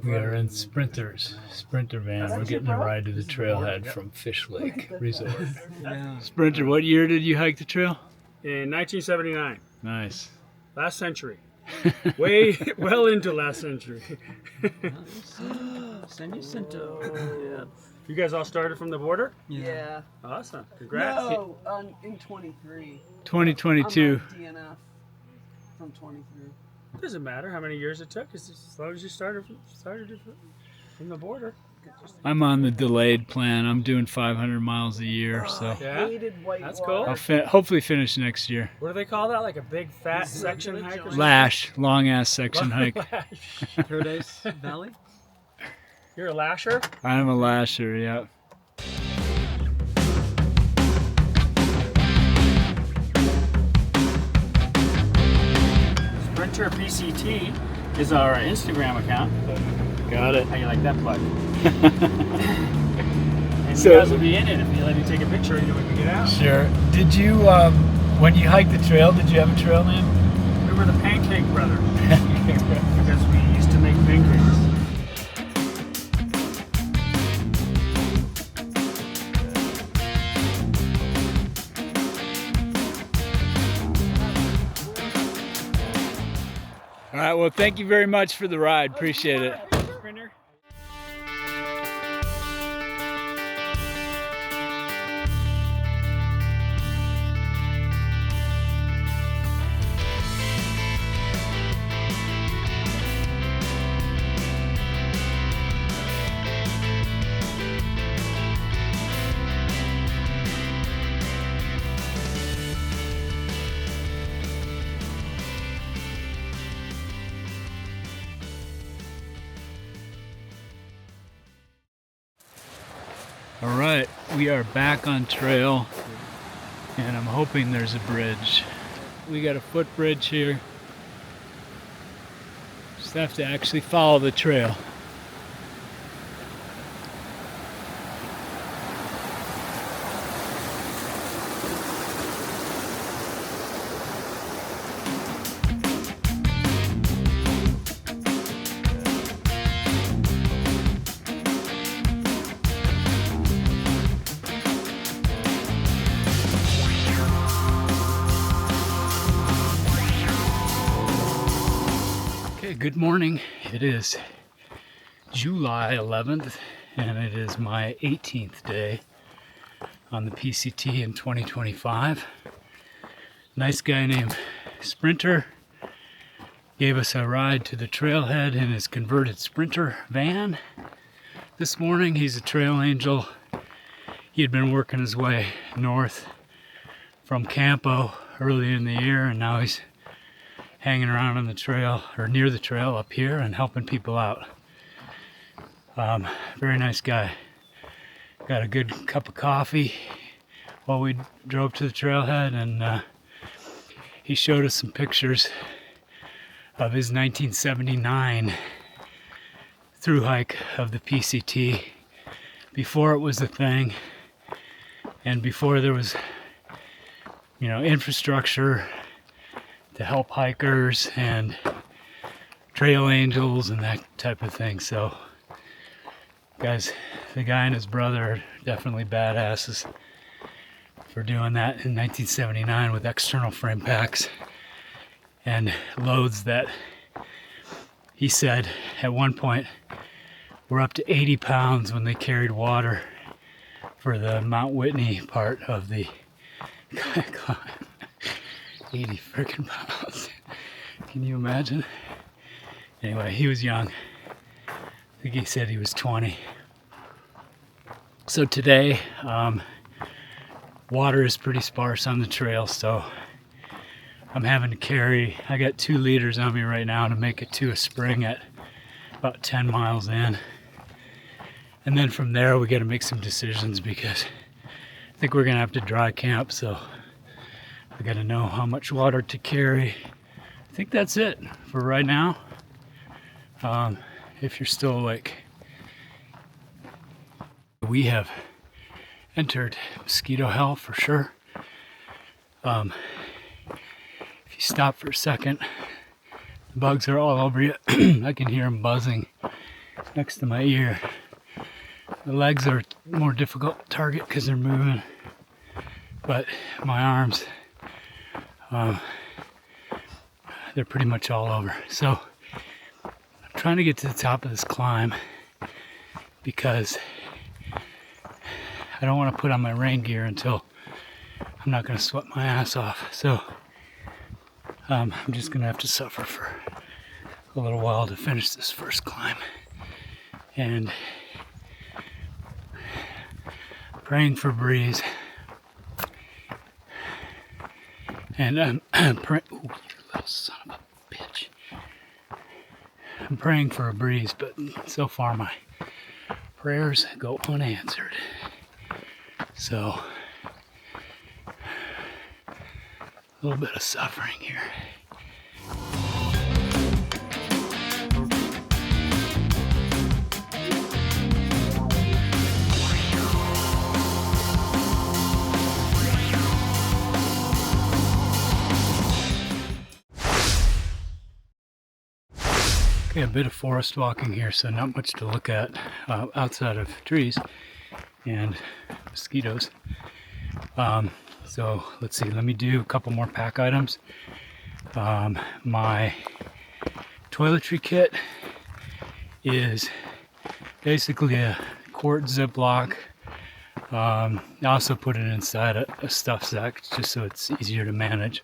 We are in Sprinter van. We're getting a ride to the trailhead from Fish Lake Resort. Sprinter, what year did you hike the trail? In 1979. Nice. Last century. Way well into last century. San Jacinto. Yeah. You guys all started from the border? Yeah. Awesome. Congrats. No, in 23. 2022. I'm on DNF from 23. Doesn't matter how many years it took, as long as you started from the border. I'm on the delayed plan. I'm doing 500 miles a year, so Yeah? Hated white That's water. cool. I'll hopefully finish next year. What do they call that? Like a big fat section hike or something? Lash, long ass section hike. Paradise Valley. You're a lasher? I'm a lasher, yeah. Sprinter PCT is our Instagram account. Got it. How you like that plug? And So- you guys will be in it if you let me take a picture and we can get out. Sure. Did you, when you hiked the trail, did you have a trail name? We were the Pancake Brothers because we used to make pancakes. All right, well, thank you very much for the ride. Appreciate it. Sprinter. All right, we are back on trail, and I'm hoping there's a bridge. We got a footbridge here. Just have to actually follow the trail. Good morning. It is July 11th and it is my 18th day on the PCT in 2025. Nice guy named Sprinter gave us a ride to the trailhead in his converted Sprinter van this morning. He's a trail angel. He had been working his way north from Campo early in the year, and now he's hanging around on the trail or near the trail up here and helping people out. Very nice guy. Got a good cup of coffee while we drove to the trailhead, and he showed us some pictures of his 1979 through hike of the PCT before it was a thing and before there was, you know, infrastructure to help hikers and trail angels and that type of thing. So guys, the guy and his brother are definitely badasses for doing that in 1979 with external frame packs and loads that he said at one point were up to 80 pounds when they carried water for the Mount Whitney part of the climb. 80 freaking pounds. Can you imagine? Anyway, he was young. I think he said he was 20. So today, water is pretty sparse on the trail, so I'm having to carry, I got 2 liters on me right now to make it to a spring at about 10 miles in. And then from there, we got to make some decisions because I think we're going to have to dry camp, so I got to know how much water to carry. I think that's it for right now. If you're still awake. We have entered Mosquito Hell for sure. If you stop for a second, the bugs are all over you. I can hear them buzzing next to my ear. The legs are more difficult to target because they're moving, but my arms, they're pretty much all over. So I'm trying to get to the top of this climb because I don't want to put on my rain gear until I'm not going to sweat my ass off. So I'm just going to have to suffer for a little while to finish this first climb. And praying for a breeze. And I'm praying. Ooh, you little son of a bitch. I'm praying for a breeze, but so far my prayers go unanswered. So, a little bit of suffering here. Okay, a bit of forest walking here, so not much to look at outside of trees and mosquitoes. So let's see, let me do a couple more pack items. My toiletry kit is basically a quart Ziploc. I also put it inside a stuff sack just so it's easier to manage.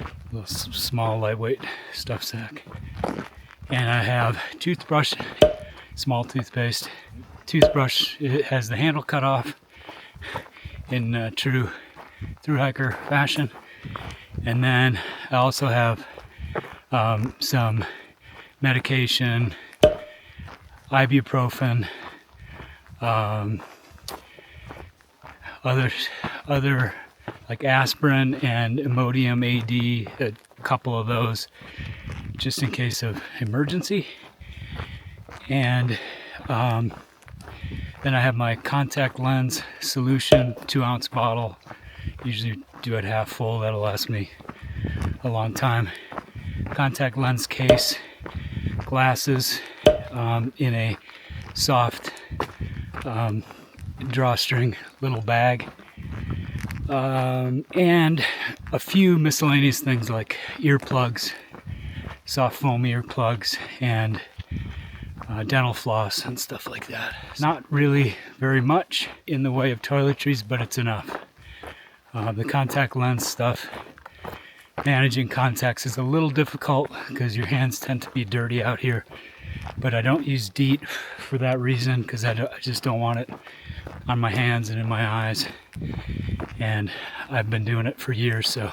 A little small, lightweight stuff sack. And I have toothbrush, small toothpaste. Toothbrush, it has the handle cut off in true thru-hiker fashion. And then I also have some medication, ibuprofen, other like aspirin and Imodium AD, a couple of those just in case of emergency. And then I have my contact lens solution, 2-ounce bottle. Usually do it half full, that'll last me a long time. Contact lens case, glasses in a soft drawstring little bag, and a few miscellaneous things like earplugs, soft foam earplugs, and dental floss and stuff like that. Not really very much in the way of toiletries, but it's enough. The contact lens stuff, managing contacts is a little difficult because your hands tend to be dirty out here, but I don't use DEET for that reason because I just don't want it on my hands and in my eyes, and I've been doing it for years, so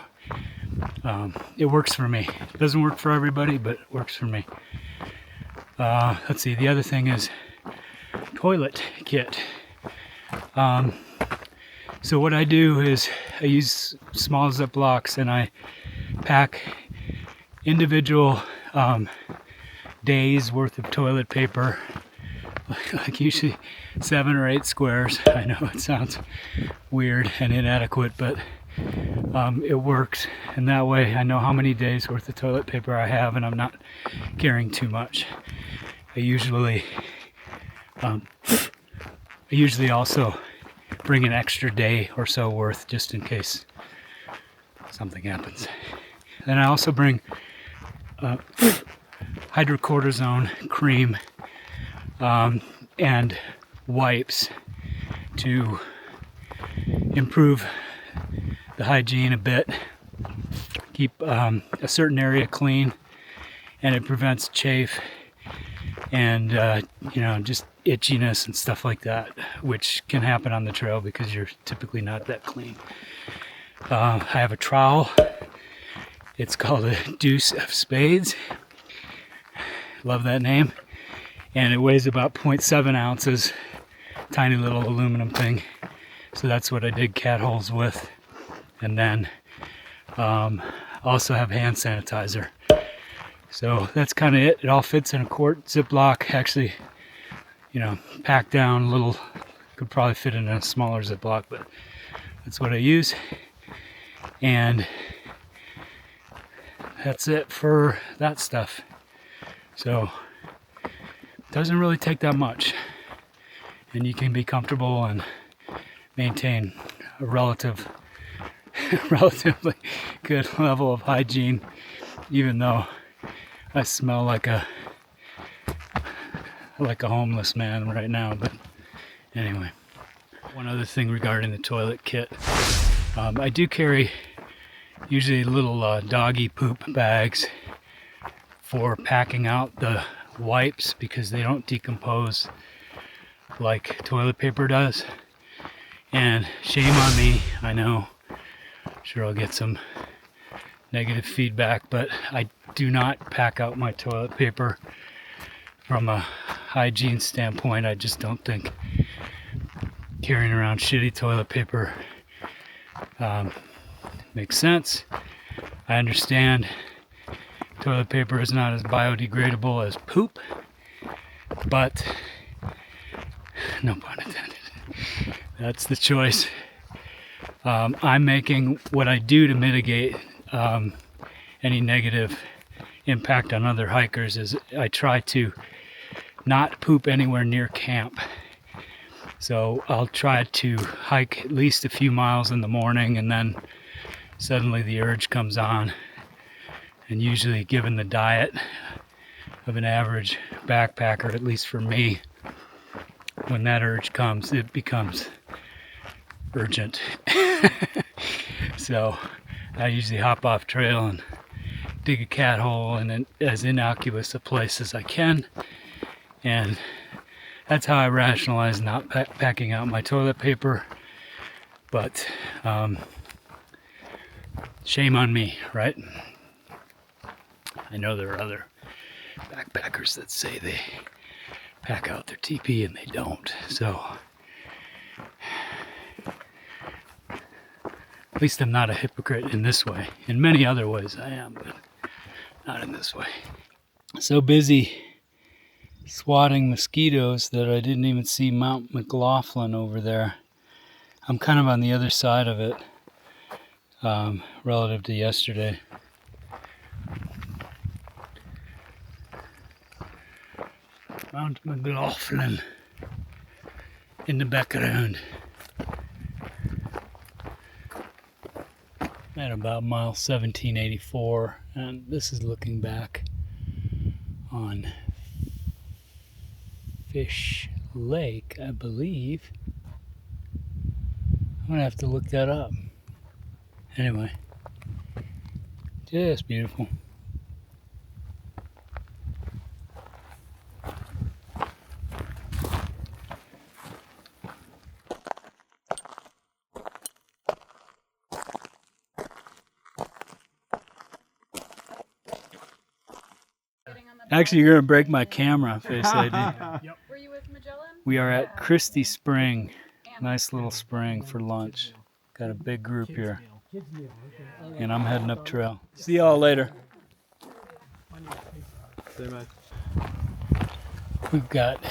it works for me. It doesn't work for everybody, but it works for me. Let's see, the other thing is toilet kit. So what I do is I use small Ziplocs and I pack individual days worth of toilet paper, like usually 7 or 8 squares. I know it sounds weird and inadequate, but it works, and that way I know how many days worth of toilet paper I have and I'm not carrying too much. I usually also bring an extra day or so worth just in case something happens. Then I also bring hydrocortisone cream and wipes to improve the hygiene a bit, keep a certain area clean, and it prevents chafe and just itchiness and stuff like that, which can happen on the trail because you're typically not that clean. I have a trowel. It's called a Deuce of Spades. Love that name. And it weighs about 0.7 ounces. Tiny little aluminum thing. So that's what I dig cat holes with. And then also have hand sanitizer. So that's kind of it. It all fits in a quart Ziploc. Actually, packed down a little. Could probably fit in a smaller Ziploc, but that's what I use. And that's it for that stuff. So doesn't really take that much, and you can be comfortable and maintain a relatively good level of hygiene, even though I smell like a homeless man right now. But anyway, one other thing regarding the toilet kit, I do carry usually little doggy poop bags for packing out the wipes because they don't decompose like toilet paper does. And shame on me, I know, sure I'll get some negative feedback, but I do not pack out my toilet paper from a hygiene standpoint. I just don't think carrying around shitty toilet paper makes sense. I understand toilet paper is not as biodegradable as poop, but no pun intended. That's the choice. I'm making what I do to mitigate any negative impact on other hikers is I try to not poop anywhere near camp. So I'll try to hike at least a few miles in the morning, and then suddenly the urge comes on. And usually, given the diet of an average backpacker, at least for me, when that urge comes, it becomes urgent. So I usually hop off trail and dig a cat hole in as innocuous a place as I can. And that's how I rationalize not packing out my toilet paper. But shame on me, right? I know there are other backpackers that say they pack out their TP and they don't. So at least I'm not a hypocrite in this way. In many other ways I am, but not in this way. So busy swatting mosquitoes that I didn't even see Mount McLoughlin over there. I'm kind of on the other side of it relative to yesterday. Mount McLoughlin in the background. At about mile 1784, and this is looking back on Fish Lake, I believe. I'm gonna have to look that up. Anyway, just beautiful. Actually, you're gonna break my camera, Face ID. Were you with Magellan? We are at Cristi Spring. Nice little spring for lunch. Got a big group here. And I'm heading up trail. See y'all later. We've got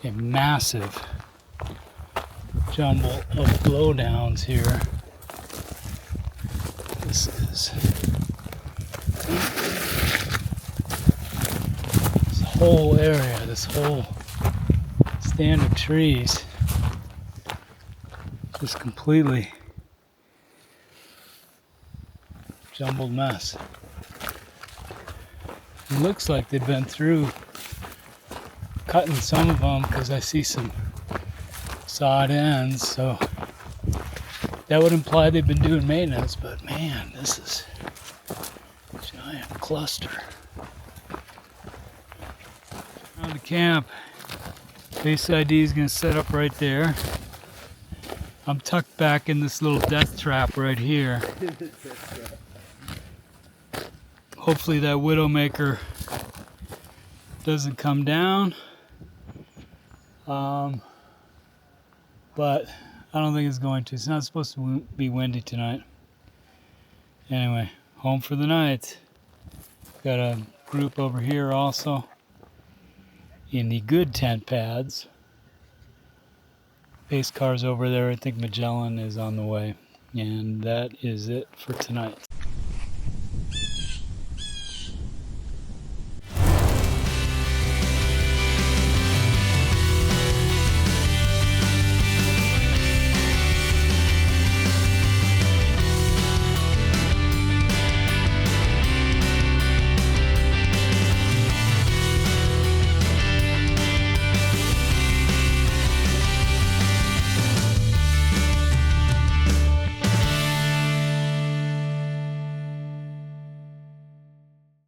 a massive jumble of blowdowns here. This is this whole area, this whole stand of trees, just completely jumbled mess. It looks like they've been through cutting some of them because I see some sawed ends, so that would imply they've been doing maintenance, but man, this is a giant cluster. Around the camp, Face ID is going to set up right there. I'm tucked back in this little death trap right here. Hopefully that Widowmaker doesn't come down. But I don't think it's going to. It's not supposed to be windy tonight. Anyway, home for the night. Got a group over here also in the good tent pads. Pace car's over there. I think Magellan is on the way. And that is it for tonight.